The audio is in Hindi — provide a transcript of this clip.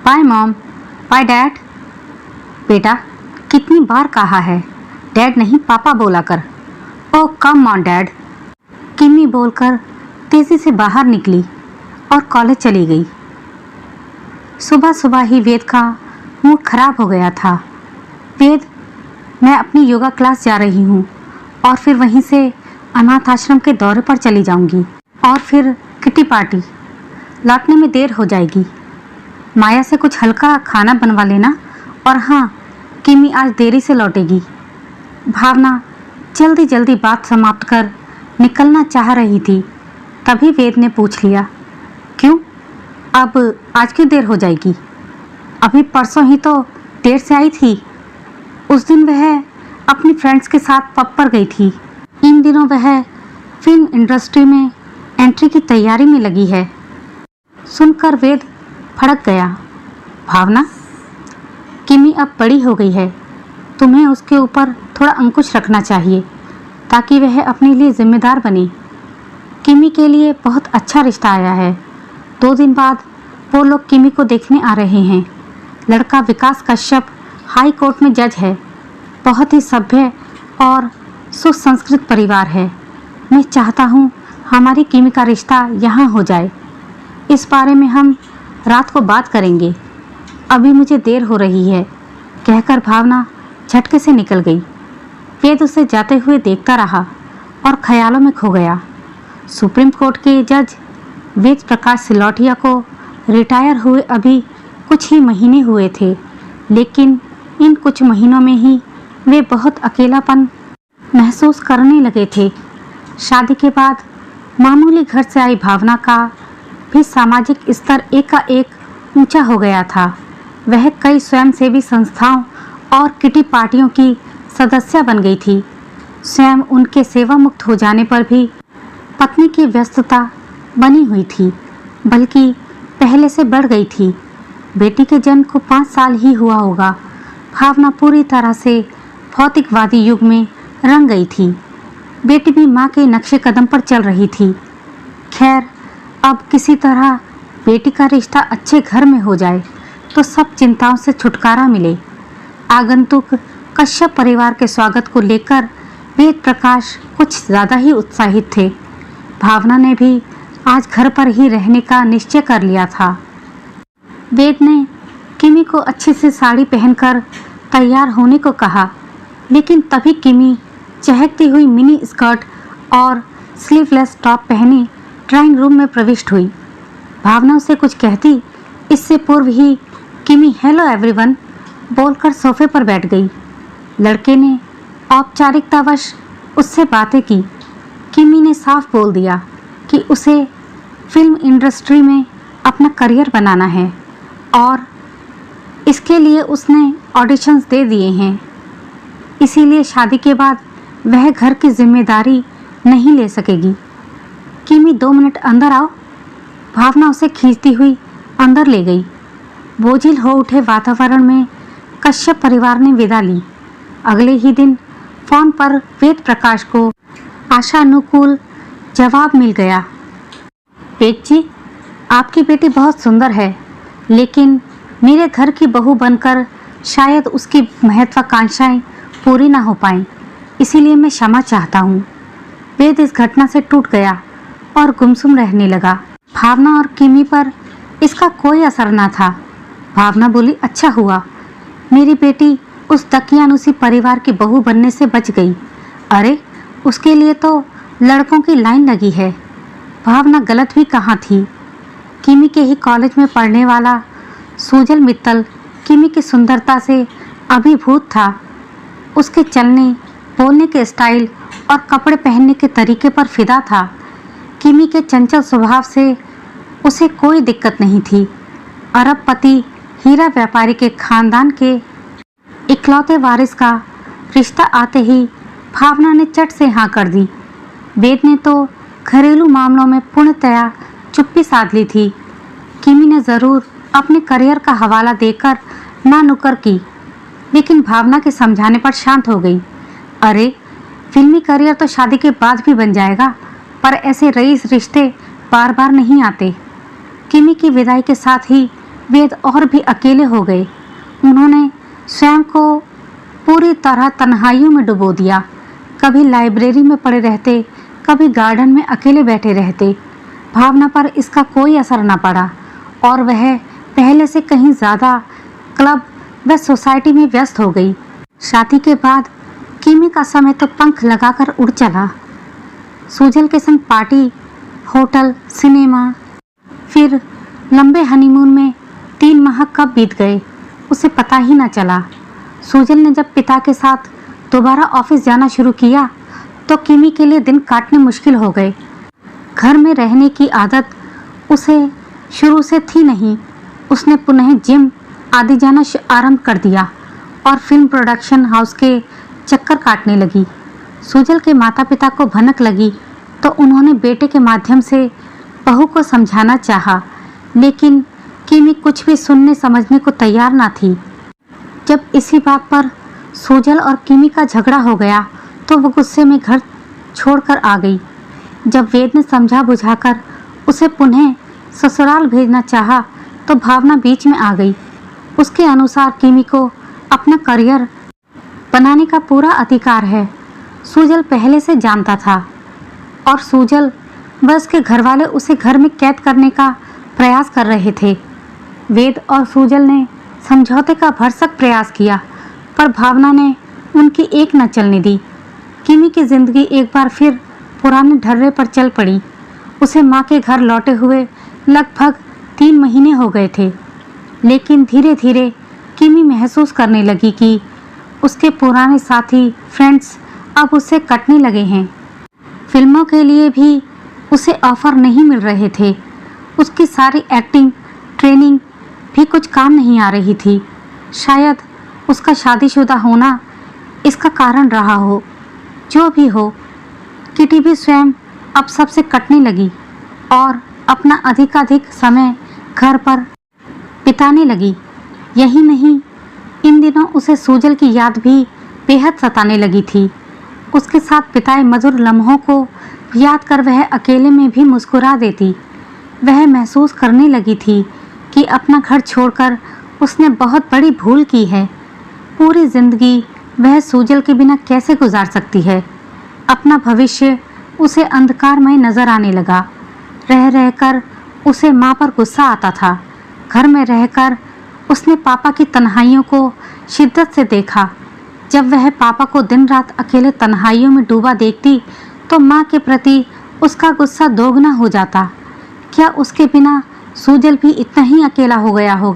Bye mom, bye dad. बेटा, कितनी बार कहा है डैड नहीं पापा बोला कर। ओह कम ऑन डैड। किमी बोलकर तेजी से बाहर निकली और कॉलेज चली गई। सुबह सुबह ही वेद का मूड खराब हो गया था। वेद, मैं अपनी योगा क्लास जा रही हूँ और फिर वहीं से अनाथ आश्रम के दौरे पर चली जाऊंगी और फिर किटी पार्टी। लौटने में देर हो जाएगी। माया से कुछ हल्का खाना बनवा लेना। और हाँ, किमी आज देरी से लौटेगी। भावना जल्दी जल्दी बात समाप्त कर निकलना चाह रही थी, तभी वेद ने पूछ लिया, क्यों, अब आज क्यों देर हो जाएगी? अभी परसों ही तो देर से आई थी। उस दिन वह अपनी फ्रेंड्स के साथ पब पर गई थी। इन दिनों वह फिल्म इंडस्ट्री में एंट्री की तैयारी में लगी है। सुनकर वेद भड़क गया। भावना, किमी अब बड़ी हो गई है, तुम्हें उसके ऊपर थोड़ा अंकुश रखना चाहिए ताकि वह अपने लिए जिम्मेदार बने। किमी के लिए बहुत अच्छा रिश्ता आया है। 2 दिन बाद वो लोग किमी को देखने आ रहे हैं। लड़का विकास कश्यप हाई कोर्ट में जज है। बहुत ही सभ्य और सुसंस्कृत परिवार है। मैं चाहता हूँ हमारी किमी का रिश्ता यहाँ हो जाए। इस बारे में हम रात को बात करेंगे। अभी मुझे देर हो रही है, कहकर भावना झटके से निकल गई। वेद उसे जाते हुए देखता रहा और ख्यालों में खो गया। सुप्रीम कोर्ट के जज वेद प्रकाश सिलौटिया को रिटायर हुए अभी कुछ ही महीने हुए थे, लेकिन इन कुछ महीनों में ही वे बहुत अकेलापन महसूस करने लगे थे। शादी के बाद मामूली घर से आई भावना का भी सामाजिक स्तर एकाएक ऊंचा हो गया था। वह कई स्वयंसेवी संस्थाओं और किटी पार्टियों की सदस्य बन गई थी। स्वयं उनके सेवा मुक्त हो जाने पर भी पत्नी की व्यस्तता बनी हुई थी, बल्कि पहले से बढ़ गई थी। बेटी के जन्म को 5 साल ही हुआ होगा। भावना पूरी तरह से भौतिकवादी युग में रंग गई थी। बेटी भी माँ के नक्शे कदम पर चल रही थी। खैर, अब किसी तरह बेटी का रिश्ता अच्छे घर में हो जाए तो सब चिंताओं से छुटकारा मिले। आगंतुक कश्यप परिवार के स्वागत को लेकर वेद प्रकाश कुछ ज़्यादा ही उत्साहित थे। भावना ने भी आज घर पर ही रहने का निश्चय कर लिया था। वेद ने किमी को अच्छे से साड़ी पहनकर तैयार होने को कहा, लेकिन तभी किमी चहकती हुई मिनी स्कर्ट और स्लीवलेस टॉप पहने ड्राइंग रूम में प्रविष्ट हुई। भावना उसे कुछ कहती इससे पूर्व ही किमी हेलो एवरीवन बोलकर सोफे पर बैठ गई। लड़के ने औपचारिकतावश उससे बातें की। किमी ने साफ बोल दिया कि उसे फिल्म इंडस्ट्री में अपना करियर बनाना है और इसके लिए उसने ऑडिशंस दे दिए हैं। इसीलिए शादी के बाद वह घर की जिम्मेदारी नहीं ले सकेगी। किमी 2 मिनट अंदर आओ। भावना उसे खींचती हुई अंदर ले गई। बोझिल हो उठे वातावरण में कश्यप परिवार ने विदा ली। अगले ही दिन फोन पर वेद प्रकाश को आशानुकूल जवाब मिल गया। वेद जी, आपकी बेटी बहुत सुंदर है, लेकिन मेरे घर की बहू बनकर शायद उसकी महत्वाकांक्षाएं पूरी ना हो पाएं, इसीलिए मैं क्षमा चाहता हूँ। वेद इस घटना से टूट गया और गुमसुम रहने लगा। भावना और किमी पर इसका कोई असर ना था। भावना बोली, अच्छा हुआ मेरी बेटी उस दकियानुसी परिवार की बहू बनने से बच गई। अरे, उसके लिए तो लड़कों की लाइन लगी है। भावना गलत भी कहाँ थी। किमी के ही कॉलेज में पढ़ने वाला सुजल मित्तल किमी की सुंदरता से अभिभूत था। उसके चलने बोलने के स्टाइल और कपड़े पहनने के तरीके पर फिदा था। किमी के चंचल स्वभाव से उसे कोई दिक्कत नहीं थी। अरबपति हीरा व्यापारी के खानदान के इकलौते वारिस का रिश्ता आते ही भावना ने चट से हाँ कर दी। वेद ने तो घरेलू मामलों में पूर्णतया चुप्पी साध ली थी। किमी ने ज़रूर अपने करियर का हवाला देकर ना नुकर की, लेकिन भावना के समझाने पर शांत हो गई। अरे, फिल्मी करियर तो शादी के बाद भी बन जाएगा, पर ऐसे रईस रिश्ते बार बार नहीं आते। किमी की विदाई के साथ ही वेद और भी अकेले हो गए। उन्होंने स्वयं को पूरी तरह तन्हाइयों में डुबो दिया। कभी लाइब्रेरी में पड़े रहते, कभी गार्डन में अकेले बैठे रहते। भावना पर इसका कोई असर न पड़ा और वह पहले से कहीं ज़्यादा क्लब व सोसाइटी में व्यस्त हो गई। शादी के बाद किमी का समय तो पंख लगाकर उड़ चला। सुजल के संग पार्टी, होटल, सिनेमा, फिर लंबे हनीमून में 3 माह कब बीत गए उसे पता ही न चला। सुजल ने जब पिता के साथ दोबारा ऑफिस जाना शुरू किया तो किमी के लिए दिन काटने मुश्किल हो गए। घर में रहने की आदत उसे शुरू से थी नहीं। उसने पुनः जिम आदि जाना आरंभ कर दिया और फिल्म प्रोडक्शन हाउस के चक्कर काटने लगी। सुजल के माता पिता को भनक लगी तो उन्होंने बेटे के माध्यम से बहू को समझाना चाहा, लेकिन किमी कुछ भी सुनने समझने को तैयार ना थी। जब इसी बात पर सुजल और किमी का झगड़ा हो गया तो वो गुस्से में घर छोड़कर आ गई। जब वेद ने समझा बुझाकर उसे पुनः ससुराल भेजना चाहा तो भावना बीच में आ गई। उसके अनुसार किमी को अपना करियर बनाने का पूरा अधिकार है। सुजल पहले से जानता था और सुजल व उसके घरवाले उसे घर में कैद करने का प्रयास कर रहे थे। वेद और सुजल ने समझौते का भरसक प्रयास किया पर भावना ने उनकी एक न चलने दी। किमी की जिंदगी एक बार फिर पुराने ढर्रे पर चल पड़ी। उसे माँ के घर लौटे हुए लगभग 3 महीने हो गए थे, लेकिन धीरे धीरे किमी महसूस करने लगी कि उसके पुराने साथी फ्रेंड्स अब उससे कटने लगे हैं। फिल्मों के लिए भी उसे ऑफर नहीं मिल रहे थे। उसकी सारी एक्टिंग ट्रेनिंग भी कुछ काम नहीं आ रही थी। शायद उसका शादीशुदा होना इसका कारण रहा हो। जो भी हो, किटी भी स्वयं अब सबसे कटने लगी और अपना अधिकाधिक समय घर पर बिताने लगी। यही नहीं, इन दिनों उसे सुजल की याद भी बेहद सताने लगी थी। उसके साथ बिताए मधुर लम्हों को याद कर वह अकेले में भी मुस्कुरा देती। वह महसूस करने लगी थी कि अपना घर छोड़कर उसने बहुत बड़ी भूल की है। पूरी जिंदगी वह सुजल के बिना कैसे गुजार सकती है। अपना भविष्य उसे अंधकारमय नजर आने लगा। रह रहकर उसे माँ पर गुस्सा आता था। घर में रहकर उसने पापा की तन्हाइयों को शिद्दत से देखा। जब वह पापा को दिन रात अकेले तन्हाइयों में डूबा देखती तो माँ के प्रति उसका गुस्सा दोगुना हो जाता। क्या उसके बिना सुजल भी इतना ही अकेला हो गया होगा?